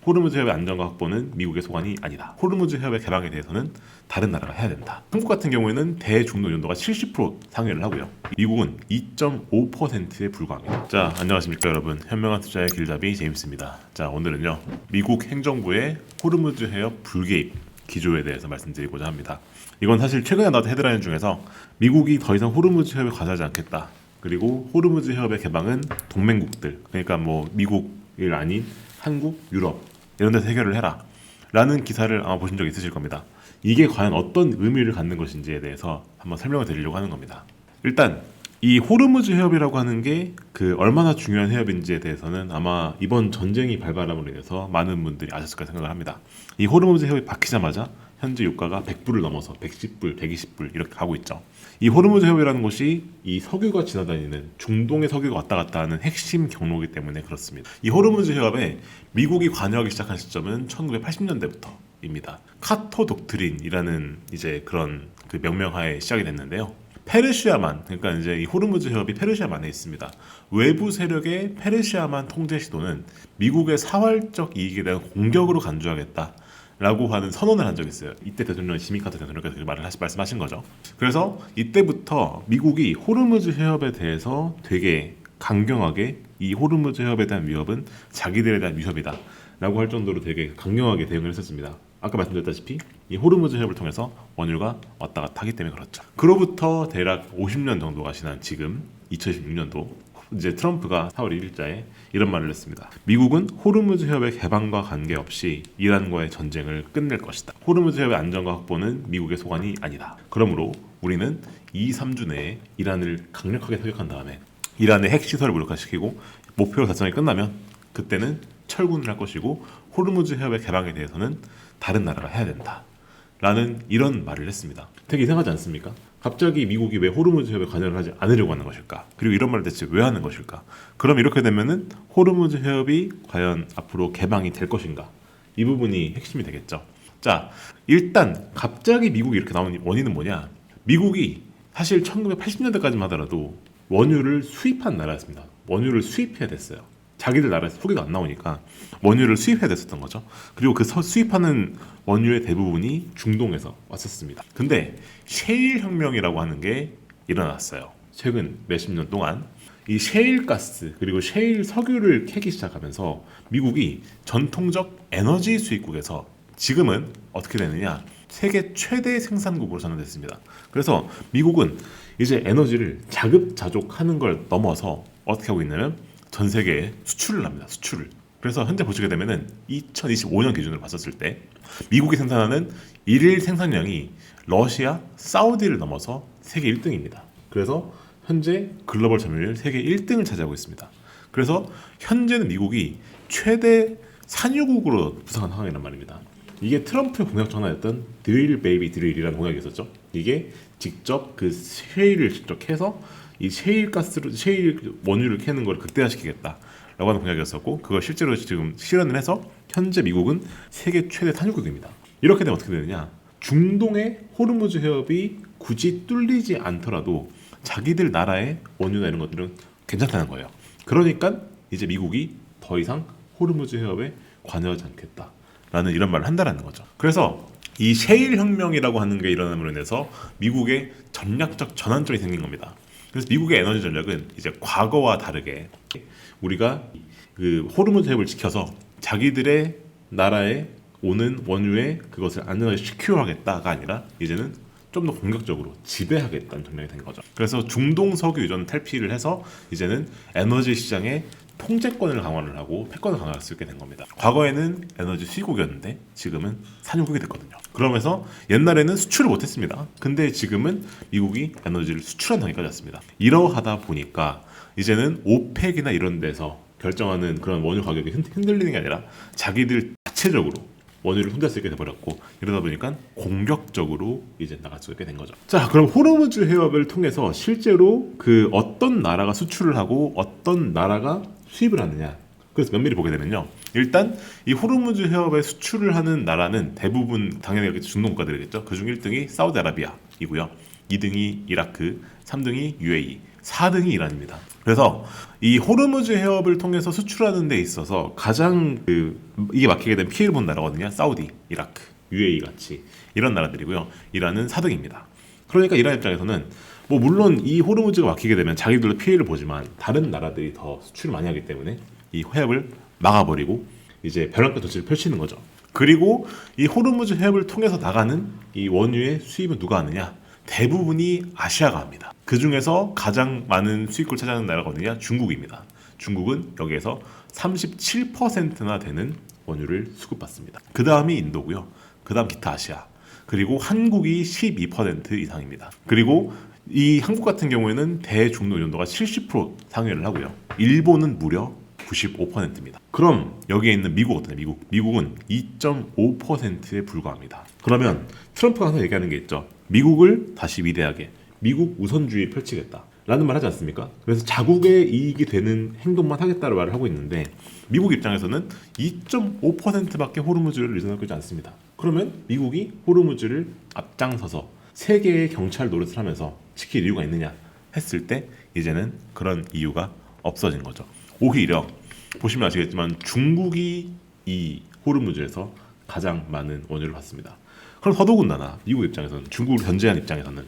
호르무즈 해협의 안전과 확보는 미국의 소관이 아니다. 호르무즈 해협의 개방에 대해서는 다른 나라가 해야 된다. 한국 같은 경우에는 대중도 연도가 70% 상회를 하고요. 미국은 2.5%에 불과합니다. 자, 안녕하십니까 여러분. 현명한 투자의 길잡이 제임스입니다. 자, 오늘은요 미국 행정부의 호르무즈 해협 불개입 기조에 대해서 말씀드리고자 합니다. 이건 사실 최근에 나왔던 헤드라인 중에서 미국이 더 이상 호르무즈 해협에 관여하지 않겠다. 그리고 호르무즈 해협의 개방은 동맹국들, 그러니까 뭐 미국이 아닌 한국, 유럽 이런 데서 해결을 해라 라는 기사를 아마 보신 적 있으실 겁니다. 이게 과연 어떤 의미를 갖는 것인지에 대해서 한번 설명을 드리려고 하는 겁니다. 일단 이 호르무즈 해협이라고 하는 게 그 얼마나 중요한 해협인지에 대해서는 아마 이번 전쟁이 발발함으로 인해서 많은 분들이 아셨을 거라 생각을 합니다. 이 호르무즈 해협이 박히자마자 현재 유가가 100불을 넘어서 110불, 120불 이렇게 가고 있죠. 이 호르무즈 해협이라는 곳이 이 석유가 지나다니는 중동의 석유가 왔다 갔다 하는 핵심 경로이기 때문에 그렇습니다. 이 호르무즈 해협에 미국이 관여하기 시작한 시점은 1980년대부터입니다. 카터 독트린이라는 이제 그런 그 명명하에 시작이 됐는데요. 페르시아만, 그러니까 이제 이 호르무즈 해협이 페르시아만에 있습니다. 외부 세력의 페르시아만 통제 시도는 미국의 사활적 이익에 대한 공격으로 간주하겠다 라고 하는 선언을 한 적이 있어요. 이때 대통령 지미 카터 대통령께서 그 말씀하신 거죠. 그래서 이때부터 미국이 호르무즈 해협에 대해서 되게 강경하게 이 호르무즈 해협에 대한 위협은 자기들에 대한 위협이다 라고 할 정도로 되게 강경하게 대응을 했었습니다. 아까 말씀드렸다시피 이 호르무즈 해협을 통해서 원유가 왔다 갔다 하기 때문에 그렇죠. 그로부터 대략 50년 정도가 지난 지금 2016년도 이제 트럼프가 4월 1일자에 이런 말을 했습니다. 미국은 호르무즈 해협의 개방과 관계없이 이란과의 전쟁을 끝낼 것이다. 호르무즈 해협의 안전과 확보는 미국의 소관이 아니다. 그러므로 우리는 2-3주 내에 이란을 강력하게 타격한 다음에 이란의 핵시설을 무력화시키고 목표 달성이 끝나면 그때는 철군을 할 것이고 호르무즈 해협의 개방에 대해서는 다른 나라가 해야 된다 라는 이런 말을 했습니다. 되게 이상하지 않습니까? 갑자기 미국이 왜 호르무즈 해협에 관여를 하지 않으려고 하는 것일까? 그리고 이런 말을 대체 왜 하는 것일까? 그럼 이렇게 되면은 호르무즈 해협이 과연 앞으로 개방이 될 것인가? 이 부분이 핵심이 되겠죠. 자, 일단 갑자기 미국이 이렇게 나온 원인은 뭐냐? 미국이 사실 1980년대까지만 하더라도 원유를 수입한 나라였습니다. 원유를 수입해야 됐어요. 자기들 나라에서 소비가 안 나오니까 원유를 수입해야 됐었던 거죠. 그리고 그 수입하는 원유의 대부분이 중동에서 왔었습니다. 근데 셰일 혁명이라고 하는 게 일어났어요. 최근 몇십 년 동안 이 셰일 가스 그리고 셰일 석유를 캐기 시작하면서 미국이 전통적 에너지 수입국에서 지금은 어떻게 되느냐? 세계 최대 생산국으로 전환됐습니다. 그래서 미국은 이제 에너지를 자급자족하는 걸 넘어서 어떻게 하고 있냐면 전 세계에 수출을 합니다. 수출을. 그래서 현재 보시게 되면은 2025년 기준으로 봤었을 때 미국이 생산하는 일일 생산량이 러시아, 사우디를 넘어서 세계 1등입니다. 그래서 현재 글로벌 점유율 세계 1등을 차지하고 있습니다. 그래서 현재는 미국이 최대 산유국으로 부상한 상황이란 말입니다. 이게 트럼프의 공약 중 하나였던 드릴 베이비 드릴이라는 공약이 있었죠. 이게 직접 그 셰일을 직접 캐서 이 셰일 가스로 셰일 원유를 캐는 걸 극대화시키겠다라고 하는 공약이었었고 그걸 실제로 지금 실현을 해서 현재 미국은 세계 최대 산유국입니다. 이렇게 되면 어떻게 되느냐? 중동의 호르무즈 해협이 굳이 뚫리지 않더라도 자기들 나라의 원유나 이런 것들은 괜찮다는 거예요. 그러니까 이제 미국이 더 이상 호르무즈 해협에 관여하지 않겠다라는 이런 말을 한다라는 거죠. 그래서 이 셰일 혁명이라고 하는 게 일어남으로 인해서 미국의 전략적 전환점이 생긴 겁니다. 그래서 미국의 에너지 전략은 이제 과거와 다르게 우리가 그 호르무즈 해협을 지켜서 자기들의 나라에 오는 원유에 그것을 안전하게 시큐어하겠다가 아니라 이제는 좀 더 공격적으로 지배하겠다는 전략이 된 거죠. 그래서 중동 석유 유전 탈피를 해서 이제는 에너지 시장에 통제권을 강화를 하고 패권을 강화할 수 있게 된 겁니다. 과거에는 에너지 수입국이었는데 지금은 산유국이 됐거든요. 그러면서 옛날에는 수출을 못했습니다. 근데 지금은 미국이 에너지를 수출하는 단계까지 왔습니다. 이러하다 보니까 이제는 오펙이나 이런 데서 결정하는 그런 원유 가격이 흔들리는 게 아니라 자기들 자체적으로 원유를 혼자 쓰게 돼버렸고 이러다 보니까 공격적으로 이제 나갈 수 있게 된 거죠. 자, 그럼 호르무즈 해협을 통해서 실제로 그 어떤 나라가 수출을 하고 어떤 나라가 수입을 하느냐. 그래서 면밀히 보게 되면요. 일단 이 호르무즈 해협에 수출을 하는 나라는 대부분 당연히 중동 국가들이겠죠. 그중 1등이 사우디아라비아이고요. 2등이 이라크, 3등이 UAE, 4등이 이란입니다. 그래서 이 호르무즈 해협을 통해서 수출하는 데 있어서 가장 이게 막히게 된 피해를 본 나라거든요. 사우디, 이라크, UAE 같이 이런 나라들이고요. 이란은 4등입니다. 그러니까 이란 입장에서는 뭐 물론 이 호르무즈가 막히게 되면 자기들도 피해를 보지만 다른 나라들이 더 수출을 많이 하기 때문에 이 해협을 막아버리고 이제 벼랑끝 조치를 펼치는 거죠. 그리고 이 호르무즈 해협을 통해서 나가는 이 원유의 수입은 누가 하느냐? 대부분이 아시아가 합니다. 그 중에서 가장 많은 수익을 차지하는 나라가 어디냐? 중국입니다. 중국은 여기에서 37%나 되는 원유를 수급받습니다. 그 다음이 인도고요. 그 다음 기타 아시아. 그리고 한국이 12% 이상입니다. 그리고 이 한국 같은 경우에는 대중도 의존도가 70% 상회를 하고요. 일본은 무려 95%입니다. 그럼 여기에 있는 미국 어떠냐? 미국은 2.5%에 불과합니다. 그러면 트럼프가 항상 얘기하는 게 있죠. 미국을 다시 위대하게 미국 우선주의 펼치겠다 라는 말 하지 않습니까? 그래서 자국의 이익이 되는 행동만 하겠다는 말을 하고 있는데 미국 입장에서는 2.5%밖에 호르무즈를 의존하고 있지 않습니다. 그러면 미국이 호르무즈를 앞장서서 세계의 경찰 노릇을 하면서 지킬 이유가 있느냐 했을 때 이제는 그런 이유가 없어진 거죠. 오히려 보시면 아시겠지만 중국이 이 호르무즈에서 가장 많은 원유를 받습니다. 그럼 더더군다나 미국 입장에서는 중국을 견제한 입장에서는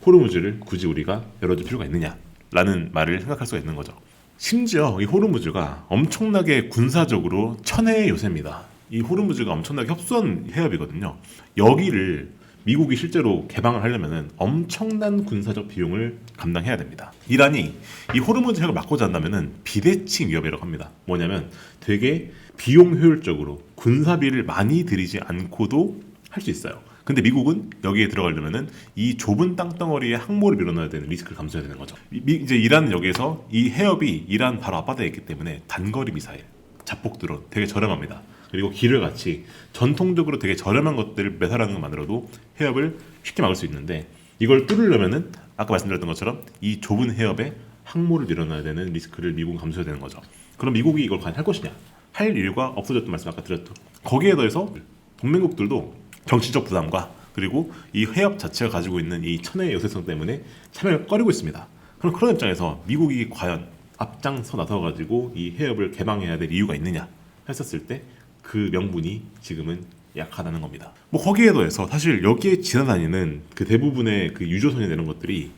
호르무즈를 굳이 우리가 열어줄 필요가 있느냐라는 말을 생각할 수가 있는 거죠. 심지어 이 호르무즈가 엄청나게 군사적으로 천혜의 요새입니다. 이 호르무즈가 엄청나게 협소한 해협이거든요. 여기를 미국이 실제로 개방을 하려면 엄청난 군사적 비용을 감당해야 됩니다. 이란이 이 호르무즈 해협을 막고자 한다면 비대칭 위협이라고 합니다. 뭐냐면 되게 비용 효율적으로 군사비를 많이 들이지 않고도 할 수 있어요. 근데 미국은 여기에 들어가려면은 이 좁은 땅덩어리에 항모를 밀어넣어야 되는 리스크를 감수해야 되는 거죠. 이제 이란은 여기에서 이 해협이 이란 바로 앞바다에 있기 때문에 단거리 미사일, 자폭 드론 되게 저렴합니다. 그리고 기를 같이 전통적으로 되게 저렴한 것들을 매설하는 것만으로도 해협을 쉽게 막을 수 있는데 이걸 뚫으려면은 아까 말씀드렸던 것처럼 이 좁은 해협에 항모를 밀어넣어야 되는 리스크를 미국은 감수해야 되는 거죠. 그럼 미국이 이걸 과연 할 것이냐? 할 이유가 없어졌던 말씀 아까 드렸죠. 거기에 더해서 동맹국들도 정치적 부담과 그리고 이 해협 자체가 가지고 있는 이 천혜의 요새성 때문에 참여를 꺼리고 있습니다. 그럼 그런 입장에서 미국이 과연 앞장서 나서가지고 이 해협을 개방해야 될 이유가 있느냐 했었을 때 그 명분이 지금은 약하다는 겁니다. 뭐 거기에 더해서 사실 여기에 지나다니는 그 대부분의 그 유조선이 되는 것들이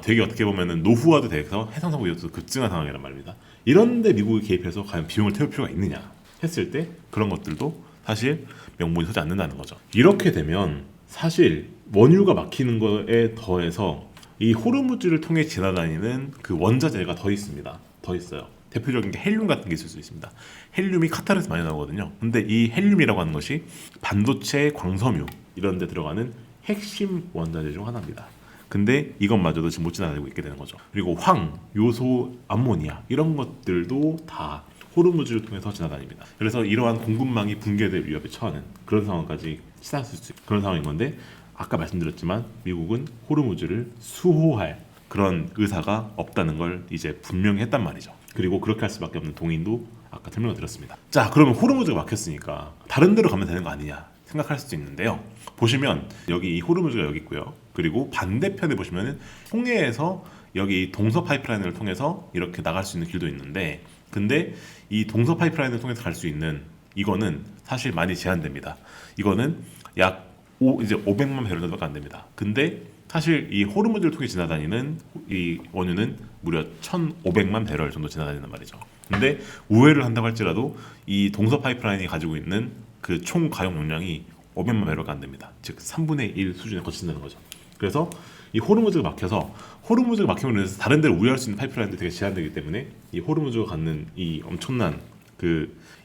되게 어떻게 보면은 노후화도 돼서 해상사고 위험도 급증한 상황이란 말입니다. 이런데 미국이 개입해서 과연 비용을 태울 필요가 있느냐 했을 때 그런 것들도 사실 명분이 서지 않는다는 거죠. 이렇게 되면 사실 원유가 막히는 거에 더해서 이 호르무즈를 통해 지나다니는 그 원자재가 더 있습니다. 더 있어요. 대표적인 게 헬륨 같은 게 있을 수 있습니다. 헬륨이 카타르에서 많이 나오거든요. 근데 이 헬륨이라고 하는 것이 반도체, 광섬유 이런 데 들어가는 핵심 원자재 중 하나입니다. 근데 이것마저도 지금 못 지나다니고 있게 되는 거죠. 그리고 황, 요소, 암모니아 이런 것들도 다 호르무즈를 통해서 지나다닙니다. 그래서 이러한 공급망이 붕괴될 위협에 처하는 그런 상황까지 치닫을 수 있는 그런 상황인 건데 아까 말씀드렸지만 미국은 호르무즈를 수호할 그런 의사가 없다는 걸 이제 분명히 했단 말이죠. 그리고 그렇게 할 수밖에 없는 동인도 아까 설명을 드렸습니다. 자, 그러면 호르무즈가 막혔으니까 다른 데로 가면 되는 거 아니냐 생각할 수도 있는데요. 보시면 여기 이 호르무즈가 여기 있고요. 그리고 반대편에 보시면은 홍해에서 여기 동서 파이프라인을 통해서 이렇게 나갈 수 있는 길도 있는데 근데 이 동서 파이프라인을 통해서 갈 수 있는 이거는 사실 많이 제한됩니다. 이거는 이제 500만 배럴 정도밖에 안 됩니다. 근데 사실 이 호르무즈를 통해 지나다니는 이 원유는 무려 1,500만 배럴 정도 지나다니는 말이죠. 근데 우회를 한다고 할지라도 이 동서 파이프라인이 가지고 있는 그 총 가용 용량이 500만 배럴가 안 됩니다. 즉 3분의 1 수준에 거친다는 거죠. 그래서 이 호르무즈가 막혀서 호르무즈가 막힘으로 인해서 다른 데를 우회할 수 있는 파이프라인도 되게 제한되기 때문에 이 호르무즈가 갖는 이 엄청난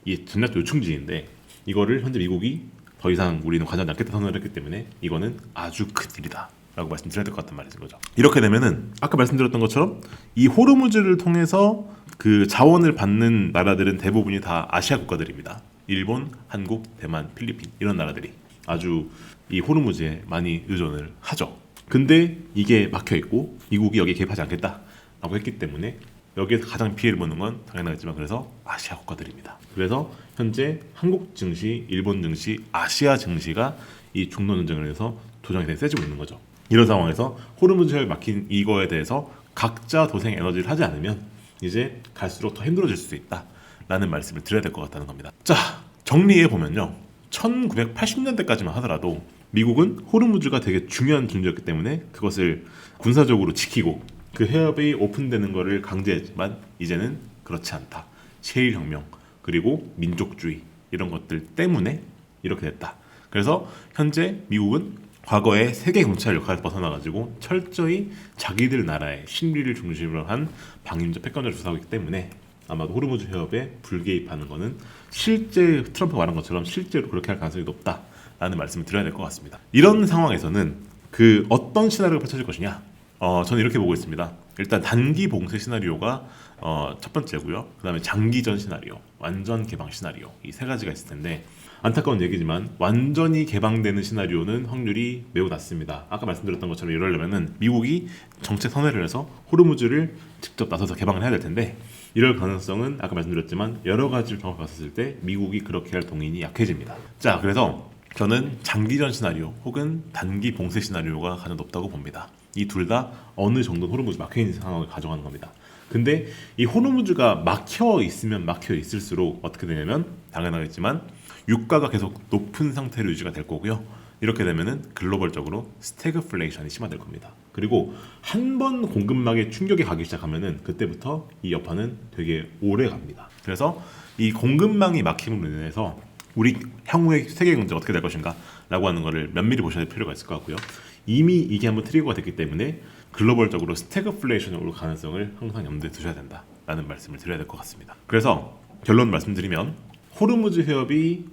이 전략 요충지인데 이거를 현재 미국이 더 이상 우리는 관여하지 않겠다 선언을 했기 때문에 이거는 아주 큰 일이다 라고 말씀드려야 될 것 같단 말이죠. 이렇게 되면은 아까 말씀드렸던 것처럼 이 호르무즈를 통해서 그 자원을 받는 나라들은 대부분이 다 아시아 국가들입니다. 일본, 한국, 대만, 필리핀 이런 나라들이 아주 이 호르무즈에 많이 의존을 하죠. 근데 이게 막혀 있고 미국이 여기에 개입하지 않겠다라고 했기 때문에 여기에서 가장 피해를 보는 건 당연하겠지만 그래서 아시아 국가들입니다. 그래서 현재 한국 증시, 일본 증시, 아시아 증시가 이 중동 전쟁을 해서 조정이 세지고 있는 거죠. 이런 상황에서 호르무즈 해협 막힌 이거에 대해서 각자 도생 에너지를 하지 않으면 이제 갈수록 더 힘들어질 수 있다 라는 말씀을 드려야 될 것 같다는 겁니다. 자, 정리해 보면요, 1980년대까지만 하더라도 미국은 호르무즈가 되게 중요한 존재였기 때문에 그것을 군사적으로 지키고 그 해협이 오픈되는 것을 강제했지만 이제는 그렇지 않다. 셰일혁명 그리고 민족주의 이런 것들 때문에 이렇게 됐다. 그래서 현재 미국은 과거의 세계 경찰 역할에서 벗어나가지고 철저히 자기들 나라의 신비를 중심으로 한 방임자 패권을 주사하고 있기 때문에 아마도 호르무즈 해협에 불개입하는 것은 실제 트럼프가 말한 것처럼 실제로 그렇게 할 가능성이 높다라는 말씀을 드려야 될 것 같습니다. 이런 상황에서는 그 어떤 시나리오가 펼쳐질 것이냐? 저는 이렇게 보고 있습니다. 일단 단기 봉쇄 시나리오가 첫 번째고요. 그 다음에 장기전 시나리오, 완전 개방 시나리오, 이 세 가지가 있을 텐데 안타까운 얘기지만 완전히 개방되는 시나리오는 확률이 매우 낮습니다. 아까 말씀드렸던 것처럼 이러려면은 미국이 정책 선회를 해서 호르무즈를 직접 나서서 개방을 해야 될 텐데 이럴 가능성은 아까 말씀드렸지만 여러 가지를 종합했을 때 미국이 그렇게 할 동인이 약해집니다. 자, 그래서 저는 장기전 시나리오 혹은 단기 봉쇄 시나리오가 가장 높다고 봅니다. 이 둘 다 어느 정도 호르무즈 막혀 있는 상황을 가져가는 겁니다. 근데 이 호르무즈가 막혀 있으면 막혀 있을수록 어떻게 되냐면 당연하겠지만 유가가 계속 높은 상태로 유지가 될 거고요. 이렇게 되면은 글로벌적으로 스태그플레이션이 심화될 겁니다. 그리고 한 번 공급망에 충격이 가기 시작하면은 그때부터 이 여파는 되게 오래 갑니다. 그래서 이 공급망이 막힘으로 인해서 우리 향후의 세계 경제 어떻게 될 것인가 라고 하는 거를 면밀히 보셔야 될 필요가 있을 것 같고요. 이미 이게 한번 트리거가 됐기 때문에 글로벌적으로 스태그플레이션이 올 가능성을 항상 염두에 두셔야 된다라는 말씀을 드려야 될 것 같습니다. 그래서 결론 말씀드리면 호르무즈 해협이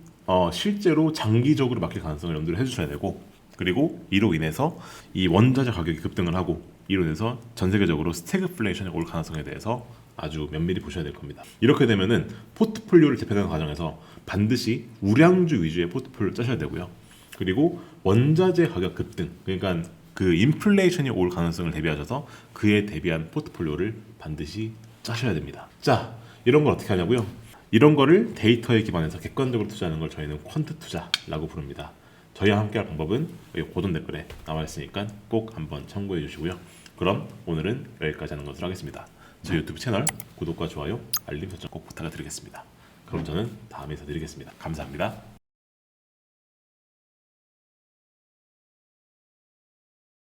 실제로 장기적으로 막힐 가능성을 염두를 해주셔야 되고, 그리고 이로 인해서 이 원자재 가격이 급등을 하고 이로 인해서 전 세계적으로 스태그플레이션이 올 가능성에 대해서 아주 면밀히 보셔야 될 겁니다. 이렇게 되면은 포트폴리오를 재편하는 과정에서 반드시 우량주 위주의 포트폴리오를 짜셔야 되고요. 그리고 원자재 가격 급등, 그러니까 그 인플레이션이 올 가능성을 대비하셔서 그에 대비한 포트폴리오를 반드시 짜셔야 됩니다. 자, 이런 걸 어떻게 하냐고요? 이런 거를 데이터에 기반해서 객관적으로 투자하는 걸 저희는 퀀트 투자라고 부릅니다. 저희와 함께할 방법은 여기 고정 댓글에 나와 있으니까 꼭 한번 참고해 주시고요. 그럼 오늘은 여기까지 하는 것으로 하겠습니다. 저희 유튜브 채널 구독과 좋아요, 알림 설정 꼭 부탁드리겠습니다. 그럼 저는 다음에 인사드리겠습니다. 감사합니다.